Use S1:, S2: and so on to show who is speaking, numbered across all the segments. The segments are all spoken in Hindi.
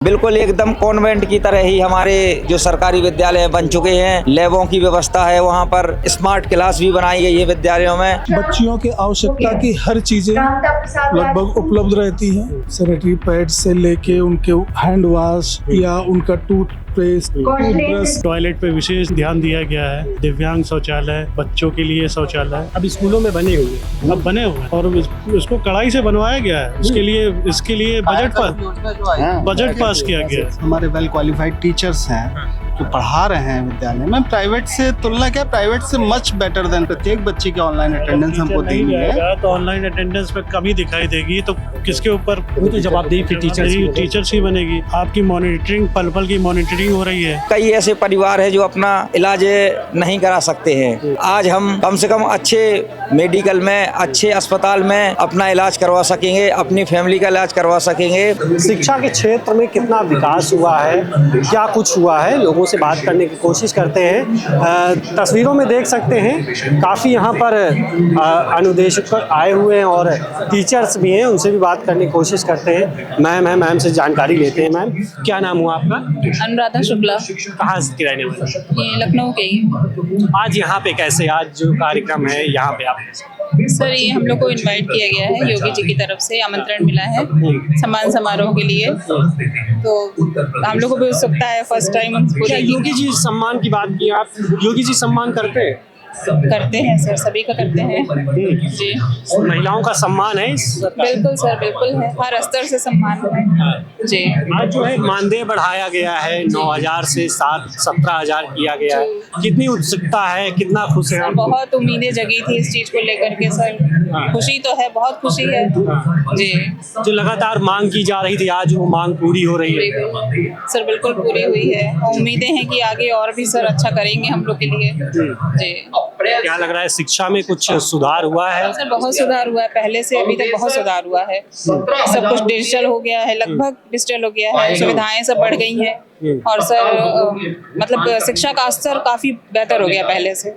S1: बिल्कुल एकदम कॉन्वेंट की तरह ही हमारे जो सरकारी विद्यालय बन चुके हैं। लैबों की व्यवस्था है, वहाँ पर स्मार्ट क्लास भी बनाई गई है विद्यालयों में।
S2: बच्चियों की आवश्यकता की हर चीजें लगभग उपलब्ध रहती हैं। सैनिटरी पैड से लेके उनके हैंड वॉश या उनका टूथपेस्ट, टूथब्रश।
S3: टॉयलेट पे विशेष ध्यान दिया गया है। दिव्यांग शौचालय, बच्चों के लिए शौचालय अब स्कूलों में बने हुए हैं, अब बने हुए हैं और इसको कड़ाई से बनवाया गया है। इसके लिए बजट पास किया गया है।
S4: हमारे वेल क्वालिफाइड टीचर्स हैं जो पढ़ा रहे हैं विद्यालय में। प्राइवेट से तुलना क्या, प्राइवेट से मच बेटर देन। प्रत्येक बच्चे की ऑनलाइन अटेंडेंस हमको देनी है,
S3: तो ऑनलाइन अटेंडेंस में कमी दिखाई देगी तो किसके ऊपर
S5: तो जवाबदेही फिर
S3: टीचर्स ही बनेगी। आपकी मॉनिटरिंग, पल पल की मॉनिटरिंग हो रही है।
S1: कई ऐसे परिवार है जो अपना इलाज नहीं करा सकते हैं। आज हम कम से कम अच्छे मेडिकल में, अच्छे अस्पताल में अपना इलाज करवा सकेंगे, अपनी फैमिली का इलाज करवा सकेंगे।
S5: शिक्षा के क्षेत्र में कितना विकास हुआ है, क्या कुछ हुआ है, लोगों से बात करने की कोशिश करते हैं। तस्वीरों में देख सकते हैं काफ़ी यहाँ पर अनुदेशक आए हुए हैं और टीचर्स भी हैं, उनसे भी बात करने की कोशिश करते हैं। मैम से जानकारी लेते हैं। मैम, क्या नाम हुआ आपका?
S6: अनुराधा शुक्ला।
S5: कहाँ से रहने वाले?
S6: ये लखनऊ के ही।
S5: आज यहाँ पे कैसे, आज जो कार्यक्रम है यहाँ पे आप?
S6: सर, ये हम लोग को इनवाइट किया गया है, योगी जी की तरफ से आमंत्रण मिला है सम्मान समारोह के लिए। तो हम लोग को भी उत्सुकता है, फर्स्ट टाइम
S5: योगी जी सम्मान की बात की आप, योगी जी सम्मान करते हैं?
S6: सर, सभी का करते हैं जी।
S5: महिलाओं का सम्मान है
S6: बिल्कुल सर, बिल्कुल है, हर स्तर से सम्मान है जी।
S5: आज जो है मानदेय बढ़ाया गया है, 9,000 से 17,000 किया गया है। कितनी उत्सुकता है, कितना खुश है?
S6: बहुत उम्मीदें जगी थी इस चीज को लेकर के सर। खुशी तो है, बहुत खुशी है जी।
S5: जो लगातार मांग की जा रही थी, आज वो मांग पूरी हो रही है।
S6: सर बिल्कुल पूरी हुई है और उम्मीदें हैं कि आगे और भी सर अच्छा करेंगे हम लोग के लिए जी।
S5: क्या लग रहा है, शिक्षा में कुछ सुधार हुआ है?
S6: सर बहुत सुधार हुआ है, पहले से अभी तक बहुत सुधार हुआ है। सब कुछ डिजिटल हो गया है, लगभग डिजिटल हो गया है, सुविधाएं सब बढ़ गई हैं और सर मतलब शिक्षा का स्तर काफी बेहतर हो गया पहले से।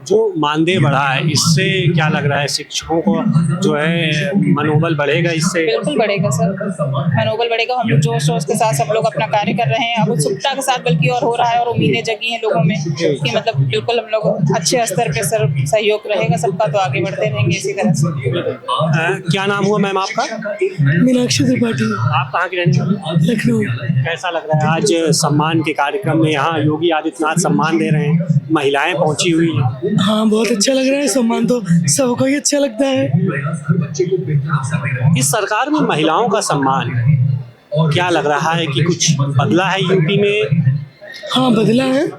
S5: जो मानदेय बढ़ा है, इससे क्या लग रहा है शिक्षकों को जो है मनोबल बढ़ेगा? इससे
S6: बिल्कुल बढ़ेगा सर, मनोबल बढ़ेगा। हम लोग जोश के साथ सब लोग अपना कार्य कर रहे हैं, अब उत्सुकता के साथ बल्कि और हो रहा है और उम्मीदें जगी हैं लोगों में कि मतलब बिल्कुल हम लोग अच्छे स्तर पे सर सहयोग रहेगा सबका, तो आगे बढ़ते रहेंगे इसी तरह से।
S5: क्या नाम हुआ मैम आपका?
S2: मीनाक्षी त्रिपाठी।
S5: आप कहाँ की रहने वाली?
S2: लखनऊ।
S5: कैसा लग रहा है आज सम्मान के कार्यक्रम में यहाँ योगी आदित्यनाथ सम्मान दे रहे हैं, महिलाएं पहुंची हुई हैं?
S2: हाँ, बहुत अच्छा लग रहा है। सम्मान तो सबको ही अच्छा लगता है।
S5: इस सरकार में महिलाओं का सम्मान क्या लग रहा है कि कुछ बदला है यूपी में?
S2: हाँ, बदला है।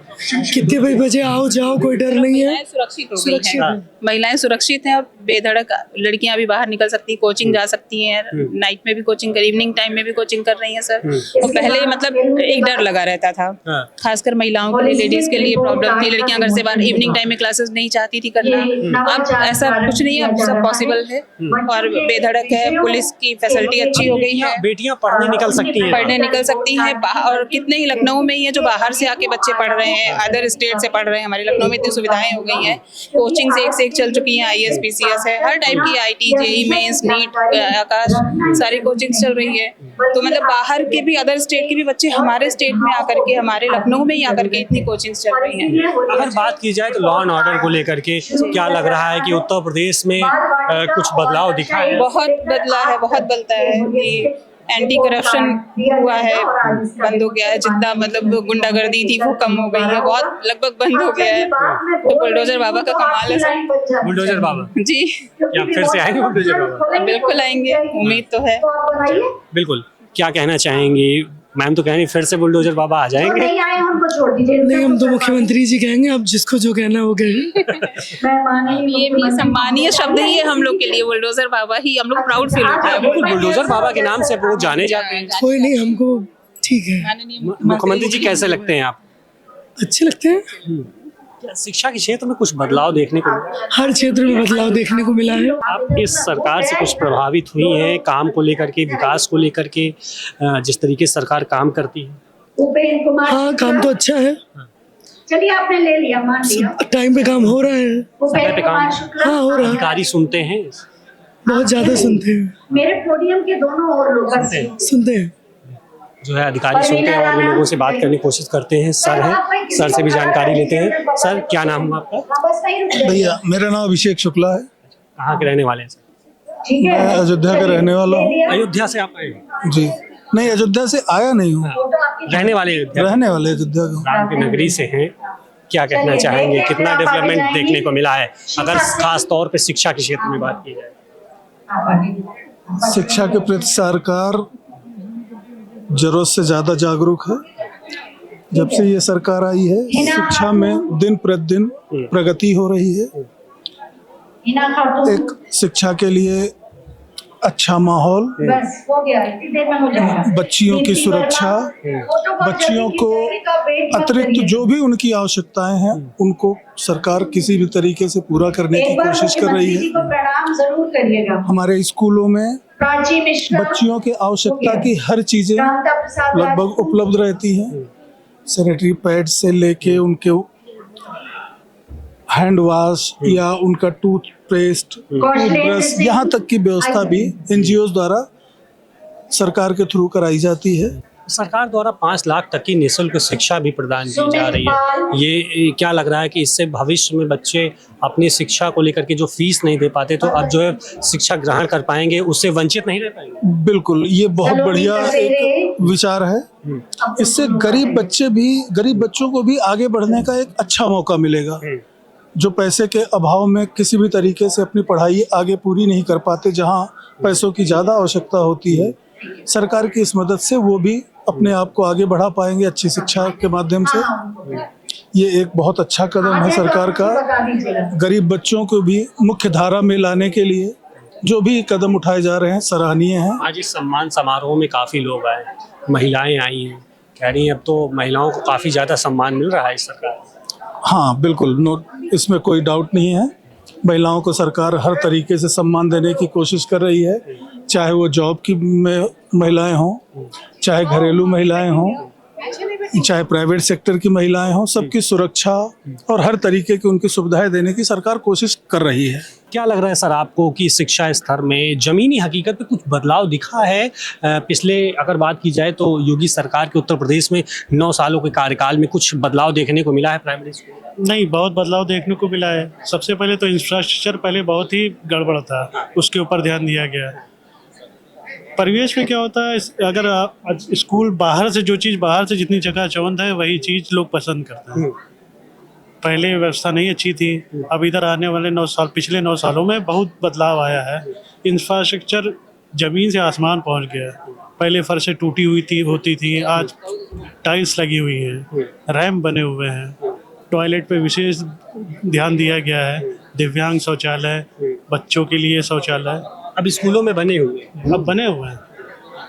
S2: कितने भी बजे आओ जाओ, कोई डर नहीं है।
S6: सुरक्षित हैं, महिलाएं सुरक्षित हैं और बेधड़क लड़कियां भी बाहर निकल सकती, कोचिंग जा सकती हैं, नाइट में भी कोचिंग कर, इवनिंग टाइम में भी कोचिंग कर रही हैं सर। तो पहले मतलब एक डर लगा रहता था, खासकर महिलाओं के लिए, लेडीज के लिए प्रॉब्लम थी। लड़कियां घर से बाहर इवनिंग टाइम में क्लासेस नहीं चाहती थी करना। अब ऐसा कुछ नहीं है, अब सब पॉसिबल है और बेधड़क है। पुलिस की फैसिलिटी अच्छी हो गई है,
S5: बेटियां पढ़ने निकल सकती हैं
S6: और कितने ही लखनऊ में ही है जो बाहर से आके बच्चे पढ़ रहे हैं, अदर स्टेट से पढ़ रहे हैं। हमारे लखनऊ में इतनी सुविधाएं हो गई हैं, कोचिंग से एक चल चुकी हैं, IAS PCS है, हर टाइप की IT JEE मेंस नीट आकाश सारी कोचिंग चल रही है। तो मतलब बाहर के भी, अदर स्टेट के भी बच्चे हमारे स्टेट में आकर के, हमारे लखनऊ में ही आकर के इतनी कोचिंग चल रही हैं।
S5: अगर बात की जाए तो लॉ एंड ऑर्डर को लेकर के क्या लग रहा है कि उत्तर प्रदेश में कुछ बदलाव दिखा है?
S6: बहुत बदला है, बहुत बदलता है कि एंटी करप्शन हुआ है, बंद हो गया है। जितना मतलब गुंडागर्दी थी वो कम हो गई है, बहुत लगभग बंद हो गया है। तो बुलडोजर बाबा का कमाल है सर।
S5: बुलडोजर बाबा
S6: जी,
S5: क्या फिर से आएंगे बुलडोजर बाबा?
S6: बिल्कुल आएंगे, उम्मीद तो है।
S5: बिल्कुल। क्या कहना चाहेंगी मैम? तो कहेंगे फिर से बुलडोजर बाबा आ जाएंगे?
S2: नहीं, हम तो मुख्यमंत्री जी कहेंगे, अब जिसको जो कहना हो कहे।
S6: ये भी सम्मानीय शब्द ही है हम लोग के लिए, बुलडोजर बाबा ही हम लोग प्राउड फील होता है।
S5: बिल्कुल, बुलडोजर बाबा के नाम से वो जाने जाते हैं।
S2: कोई नहीं, हमको ठीक है।
S5: मुख्यमंत्री जी कैसे लगते हैं आप?
S2: अच्छे लगते हैं।
S5: क्या शिक्षा के क्षेत्र में कुछ बदलाव देखने को मिला?
S2: हर क्षेत्र में बदलाव देखने को मिला है।
S5: आप इस सरकार से कुछ प्रभावित हुई हैं, काम को लेकर के, विकास को लेकर के, जिस तरीके से सरकार काम करती है?
S2: हाँ, काम तो अच्छा है।
S7: चलिए, आपने ले लिया, मान लिया।
S2: टाइम पे काम हो रहा है।
S5: समय पे काम
S2: हाँ, हो रहा है।
S5: अधिकारी सुनते हैं?
S2: बहुत ज्यादा सुनते हैं।
S7: मेरे पोडियम के दोनों ओर लोग
S2: सुनते हैं।
S5: जो है अधिकारी सुनते हैं और भी लोगों से बात करने की कोशिश करते हैं। सर हैं, सर से भी जानकारी लेते हैं। सर, क्या नाम है आपका?
S2: भैया मेरा नाम अभिषेक शुक्ला है।
S5: कहाँ के रहने वाले हैं सर?
S2: मैं अयोध्या का रहने वाला हूँ।
S5: अयोध्या से आप आए हैं?
S2: जी नहीं, अयोध्या से आया नहीं हूँ।
S5: रहने वाले अयोध्या,
S2: रहने वाले अयोध्या का।
S5: राम की नगरी से हैं। क्या कहना चाहेंगे, कितना डेवलपमेंट देखने को मिला है अगर खास तौर पे शिक्षा के क्षेत्र में बात की जाए?
S2: शिक्षा के प्रति सरकार जरूरत से ज्यादा जागरूक है। जब से ये सरकार आई है, शिक्षा में दिन प्रतिदिन प्रगति हो रही है। एक शिक्षा के लिए अच्छा माहौल,
S7: बस हो गया, इतनी देर में हो जाएगा।
S2: बच्चियों की सुरक्षा, बच्चियों को अतिरिक्त जो भी उनकी आवश्यकताएं हैं उनको सरकार किसी भी तरीके से पूरा करने की कोशिश कर रही है।
S7: प्रणाम जरूर करिएगा।
S2: हमारे स्कूलों में
S7: प्राची मिश्रा,
S2: बच्चियों की आवश्यकता की हर चीजें
S7: कांता प्रसाद
S2: लगभग उपलब्ध रहती हैं। सैनिटरी पैड से लेके उनके हैंड वॉश या उनका टूथपेस्ट, टूथब्रश, यहाँ तक की व्यवस्था भी एनजीओ द्वारा सरकार के थ्रू कराई जाती है।
S5: सरकार द्वारा 5 लाख तक की निःशुल्क शिक्षा भी प्रदान की जा रही है। ये क्या लग रहा है कि इससे भविष्य में बच्चे अपनी शिक्षा को लेकर के जो फीस नहीं दे पाते तो अब जो है शिक्षा ग्रहण कर पाएंगे, उससे वंचित नहीं रह पाएंगे?
S2: बिल्कुल, ये बहुत बढ़िया एक विचार है। इससे गरीब बच्चों को भी आगे बढ़ने का एक अच्छा मौका मिलेगा। जो पैसे के अभाव में किसी भी तरीके से अपनी पढ़ाई आगे पूरी नहीं कर पाते, जहाँ पैसों की ज़्यादा आवश्यकता होती है, सरकार की इस मदद से वो भी अपने आप को आगे बढ़ा पाएंगे अच्छी शिक्षा के माध्यम से। ये एक बहुत अच्छा कदम है सरकार का। गरीब बच्चों को भी मुख्य धारा में लाने के लिए जो भी कदम उठाए जा रहे हैं सराहनीय हैं।
S5: आज इस सम्मान समारोह में काफ़ी लोग आए, महिलाएं आई हैं, कह रही हैं अब तो महिलाओं को काफ़ी ज़्यादा सम्मान मिल रहा है इस सरकार।
S2: हाँ बिल्कुल, इसमें कोई डाउट नहीं है। महिलाओं को सरकार हर तरीके से सम्मान देने की कोशिश कर रही है, चाहे वो जॉब की महिलाएं हों, चाहे घरेलू महिलाएं हों, चाहे प्राइवेट सेक्टर की महिलाएं हों, सबकी सुरक्षा और हर तरीके की उनकी सुविधाएं देने की सरकार कोशिश कर रही है।
S5: क्या लग रहा है सर आपको कि शिक्षा स्तर में ज़मीनी हकीकत पे कुछ बदलाव दिखा है? पिछले अगर बात की जाए तो योगी सरकार के उत्तर प्रदेश में 9 सालों के कार्यकाल में कुछ बदलाव देखने को मिला है प्राइमरी स्कूल?
S3: नहीं, बहुत बदलाव देखने को मिला है। सबसे पहले तो इंफ्रास्ट्रक्चर पहले बहुत ही गड़बड़ था, उसके ऊपर ध्यान दिया गया। परिवेश में क्या होता है, अगर स्कूल बाहर से जो चीज़ बाहर से जितनी चकाचौंध है वही चीज़ लोग पसंद करते हैं। पहले व्यवस्था नहीं अच्छी थी, अब इधर आने वाले पिछले 9 सालों में बहुत बदलाव आया है। इंफ्रास्ट्रक्चर ज़मीन से आसमान पहुंच गया। पहले फर्शें टूटी हुई होती थी, आज टाइल्स लगी हुई हैं, रैंप बने हुए हैं, टॉयलेट पे विशेष ध्यान दिया गया है, दिव्यांग शौचालय, बच्चों के लिए शौचालय
S5: अब स्कूलों में बने हुए हैं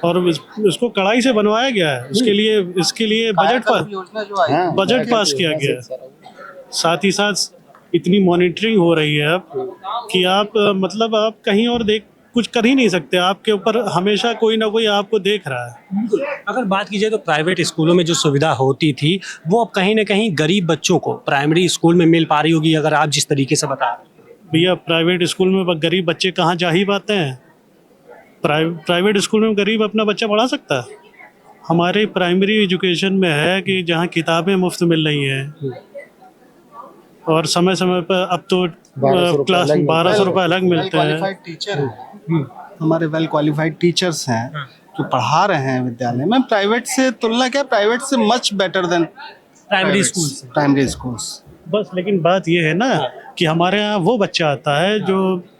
S3: और उसको कड़ाई से बनवाया गया है। इसके लिए बजट पास किया गया है। साथ ही साथ इतनी मॉनिटरिंग हो रही है अब कि आप आप कहीं और कुछ कर ही नहीं सकते, आपके ऊपर हमेशा कोई ना कोई आपको देख रहा है।
S5: अगर बात की जाए तो प्राइवेट स्कूलों में जो सुविधा होती थी वो अब कहीं ना कहीं गरीब बच्चों को प्राइमरी स्कूल में मिल पा रही होगी, अगर आप जिस तरीके से बता रहे हैं।
S3: भैया, प्राइवेट स्कूल में गरीब बच्चे कहाँ जा ही पाते हैं? प्राइवेट स्कूल में गरीब अपना बच्चा पढ़ा सकता है? हमारे प्राइमरी एजुकेशन में है कि जहाँ किताबें मुफ्त मिल रही हैं और समय समय पर अब तो क्लास 1200 रुपये अलग मिलते हैं।
S4: हमारे वेल क्वालिफाइड टीचर्स हैं जो पढ़ा रहे हैं विद्यालय में। प्राइवेट से तुलना क्या, प्राइवेट से much better than primary schools.
S3: बस लेकिन बात ये है ना कि हमारे यहाँ वो बच्चा आता है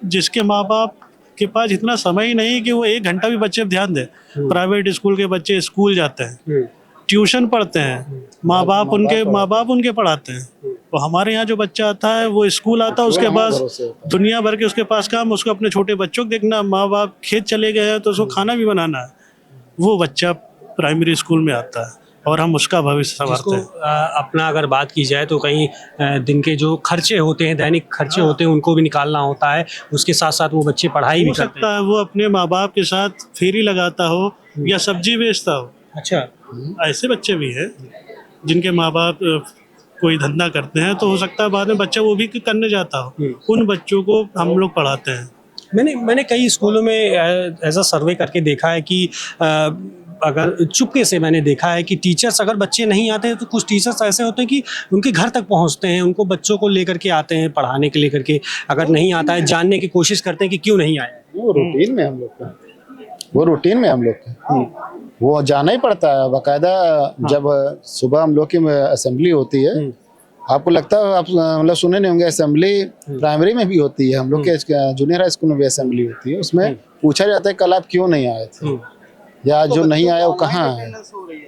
S3: जिसके माँ बाप के पास इतना समय ही नहीं कि वो 1 घंटा भी बच्चे पर ध्यान दे। प्राइवेट स्कूल के बच्चे स्कूल जाते हैं, ट्यूशन पढ़ते हैं, माँ बाप उनके पढ़ाते हैं। तो हमारे यहाँ जो बच्चा आता है वो स्कूल आता है, उसके पास दुनिया भर के उसके पास काम, उसको अपने छोटे बच्चों को देखना, माँ बाप खेत चले गए हैं तो उसको खाना भी बनाना है। वो बच्चा प्राइमरी स्कूल में आता है और हम उसका भविष्य संवारते हैं।
S5: अपना अगर बात की जाए तो कहीं दिन के जो खर्चे होते हैं, दैनिक खर्चे होते हैं, उनको भी निकालना होता है, उसके साथ साथ वो बच्चे पढ़ाई भी करते हैं।
S3: हो सकता है वो अपने माँ बाप के साथ फेरी लगाता हो या सब्जी बेचता हो।
S5: अच्छा,
S3: ऐसे बच्चे भी हैं जिनके माँ बाप कोई धंधा करते हैं, तो हो सकता है बाद में बच्चा वो भी करने जाता हो। उन बच्चों को हम लोग पढ़ाते हैं।
S5: मैंने कई स्कूलों में ऐसा सर्वे करके देखा है कि अगर चुपके से मैंने देखा है कि टीचर्स, अगर बच्चे नहीं आते हैं तो कुछ टीचर्स ऐसे होते हैं कि उनके घर तक पहुंचते हैं, उनको बच्चों को लेकर के आते हैं पढ़ाने के लेकर के, अगर नहीं आता है जानने की कोशिश करते हैं कि क्यों नहीं आया।
S8: वो रूटीन में हम लोग का, वो रूटीन में हम लोग का वो जाना ही पड़ता है बाकायदा। जब सुबह हम लोग की असेंबली होती है, आपको लगता है, आप मतलब सुने नहीं होंगे, असेंबली प्राइमरी में भी होती है, हम लोग के जूनियर हाई स्कूल में भी असेंबली होती है। उसमें पूछा जाता है कल आप क्यों नहीं आए थे, या जो नहीं आया वो कहाँ है।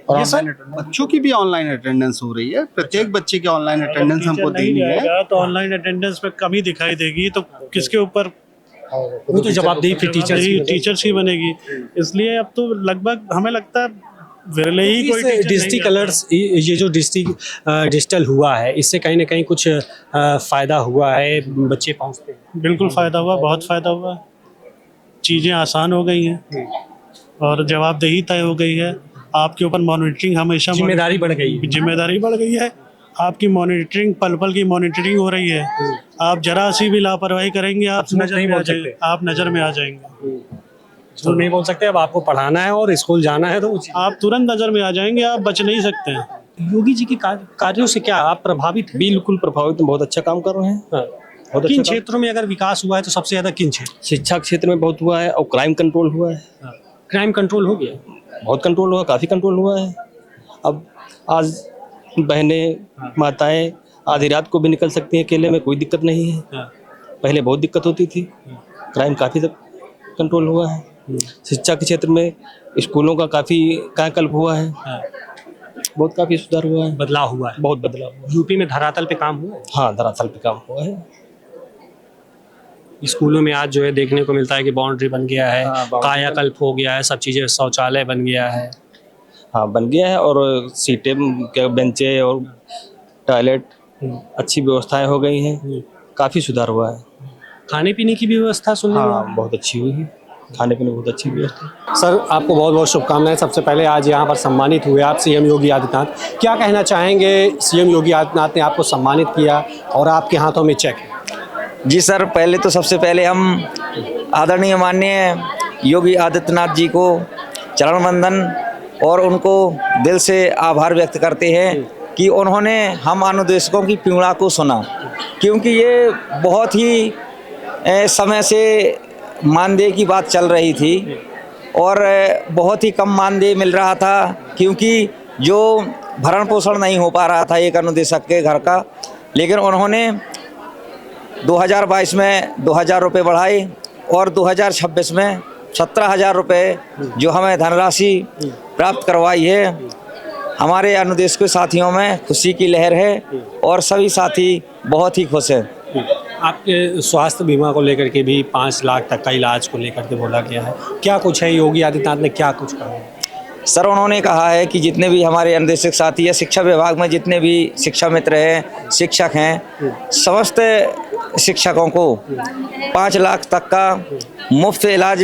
S8: और
S4: ये सर बच्चों की भी ऑनलाइन अटेंडेंस हो रही है, प्रत्येक बच्चे की ऑनलाइन अटेंडेंस हमको देनी है।
S3: तो ऑनलाइन अटेंडेंस में कमी दिखाई देगी तो किसके ऊपर
S5: वो तो जवाबदेही फिर
S3: टीचर्स ही बनेगी। इसलिए अब तो लगभग हमें लगता है विरले ही कोई
S5: डिजिटल कलर्स, ये जो डिजिटल हुआ है, इससे कहीं ना कहीं कुछ फायदा हुआ है, बच्चे पहुंचते हैं।
S3: बिल्कुल फ़ायदा हुआ, बहुत फ़ायदा हुआ। चीज़ें आसान हो गई हैं और जवाबदेही तय हो गई है। आपके ऊपर मॉनिटरिंग हमेशा,
S5: जिम्मेदारी बढ़ गई है।
S3: जिम्मेदारी बढ़ गई है। आपकी मॉनिटरिंग, पल पल की मॉनिटरिंग हो रही है। आप जरा सी भी लापरवाही करेंगे, आप नज़र में आ जाएंगे।
S5: तो नहीं बोल सकते, अब आपको पढ़ाना है और स्कूल जाना है तो
S3: आप तुरंत नज़र में आ जाएंगे, आप बच नहीं सकते हैं।
S5: योगी जी के कार्यों से क्या आप प्रभावित हैं?
S9: बिल्कुल प्रभावित, बहुत अच्छा काम कर रहे हैं। बहुत
S5: किन
S9: अच्छा
S5: क्षेत्रों में अगर विकास हुआ है तो सबसे ज्यादा किन क्षेत्र?
S9: शिक्षा क्षेत्र में बहुत हुआ है और क्राइम कंट्रोल हुआ है।
S5: क्राइम कंट्रोल हो गया,
S9: बहुत कंट्रोल हुआ, काफ़ी कंट्रोल हुआ है। अब आज बहनें, माताएं आधी रात को भी निकल सकती हैं अकेले में, कोई दिक्कत नहीं है। पहले बहुत दिक्कत होती थी। क्राइम काफ़ी कंट्रोल हुआ है। शिक्षा के क्षेत्र में स्कूलों का काफ़ी कायाकल्प हुआ है। बहुत काफ़ी सुधार हुआ है,
S5: बदलाव हुआ है।
S9: बहुत बदलाव हुआ है।
S5: यूपी में धरातल पे काम हुआ है।
S9: हाँ, धरातल पे काम हुआ है।
S5: स्कूलों में आज जो है देखने को मिलता है कि बाउंड्री बन गया है, कायाकल्प हो गया है, सब चीज़ें, शौचालय बन गया है।
S9: हाँ, बन गया है और सीटें, बेंचें और टॉयलेट, अच्छी व्यवस्थाएं हो गई हैं। काफ़ी सुधार हुआ है।
S5: खाने पीने की भी व्यवस्था सुनने में
S9: हाँ, बहुत अच्छी हुई है। खाने पीने बहुत अच्छी व्यवस्था।
S5: सर, आपको बहुत बहुत शुभकामनाएं। सबसे पहले आज यहाँ पर सम्मानित हुए आप सीएम योगी आदित्यनाथ, क्या कहना चाहेंगे? सीएम योगी आदित्यनाथ ने आपको सम्मानित किया और आपके हाथों में चेक है।
S1: जी सर, पहले तो सबसे पहले हम आदरणीय माननीय योगी आदित्यनाथ जी को चरण वंदन और उनको दिल से आभार व्यक्त करते हैं कि उन्होंने हम अनुदेशकों की पीड़ा को सुना, क्योंकि ये बहुत ही समय से मानदेय की बात चल रही थी और बहुत ही कम मानदेय मिल रहा था, क्योंकि जो भरण पोषण नहीं हो पा रहा था एक अनुदेशक के घर का। लेकिन उन्होंने 2022 में 2000 रुपये बढ़ाए और 2026 में 17,000 रुपये जो हमें धनराशि प्राप्त करवाई है। हमारे अनुदेशक साथियों में खुशी की लहर है और सभी साथी बहुत ही खुश हैं।
S5: आपके स्वास्थ्य बीमा को लेकर के भी 5 लाख तक का इलाज को लेकर के बोला गया है, क्या कुछ है? योगी आदित्यनाथ ने क्या कुछ कहा?
S1: सर, उन्होंने कहा है कि जितने भी हमारे अनुदेशक साथी है, शिक्षा विभाग में जितने भी शिक्षा मित्र हैं, शिक्षक हैं, समस्त शिक्षकों को 5 लाख तक का मुफ्त इलाज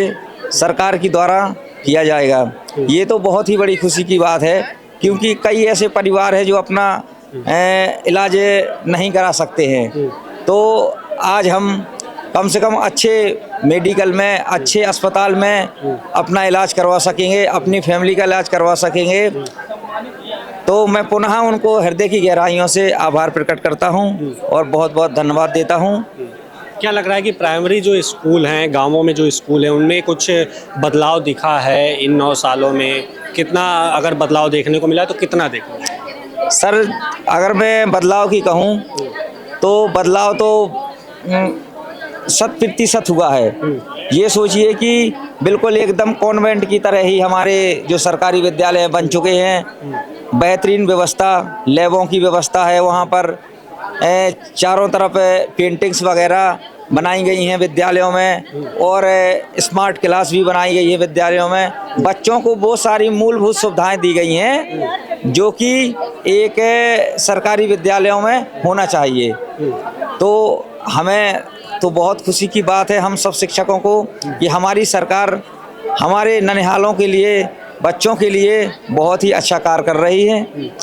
S1: सरकार की द्वारा किया जाएगा। ये तो बहुत ही बड़ी खुशी की बात है, क्योंकि कई ऐसे परिवार हैं जो अपना इलाज नहीं करा सकते हैं। तो आज हम कम से कम अच्छे मेडिकल में, अच्छे अस्पताल में अपना इलाज करवा सकेंगे, अपनी फैमिली का इलाज करवा सकेंगे। तो मैं पुनः उनको हृदय की गहराइयों से आभार प्रकट करता हूं और बहुत बहुत धन्यवाद देता हूं।
S5: क्या लग रहा है कि प्राइमरी जो स्कूल हैं, गांवों में जो स्कूल हैं, उनमें कुछ बदलाव दिखा है इन 9 सालों में? कितना अगर बदलाव देखने को मिला तो कितना देखा?
S1: सर, अगर मैं बदलाव की कहूं तो बदलाव तो 100% हुआ है। ये सोचिए कि बिल्कुल एकदम कॉन्वेंट की तरह ही हमारे जो सरकारी विद्यालय बन चुके हैं। बेहतरीन व्यवस्था, लैबों की व्यवस्था है वहाँ पर, चारों तरफ पेंटिंग्स वगैरह बनाई गई हैं विद्यालयों में और स्मार्ट क्लास भी बनाई गई है विद्यालयों में। बच्चों को बहुत सारी मूलभूत सुविधाएं दी गई हैं जो कि एक सरकारी विद्यालयों में होना चाहिए। तो हमें तो बहुत खुशी की बात है हम सब शिक्षकों को कि हमारी सरकार हमारे ननिहालों के लिए, बच्चों के लिए बहुत ही अच्छा कार्य कर रही है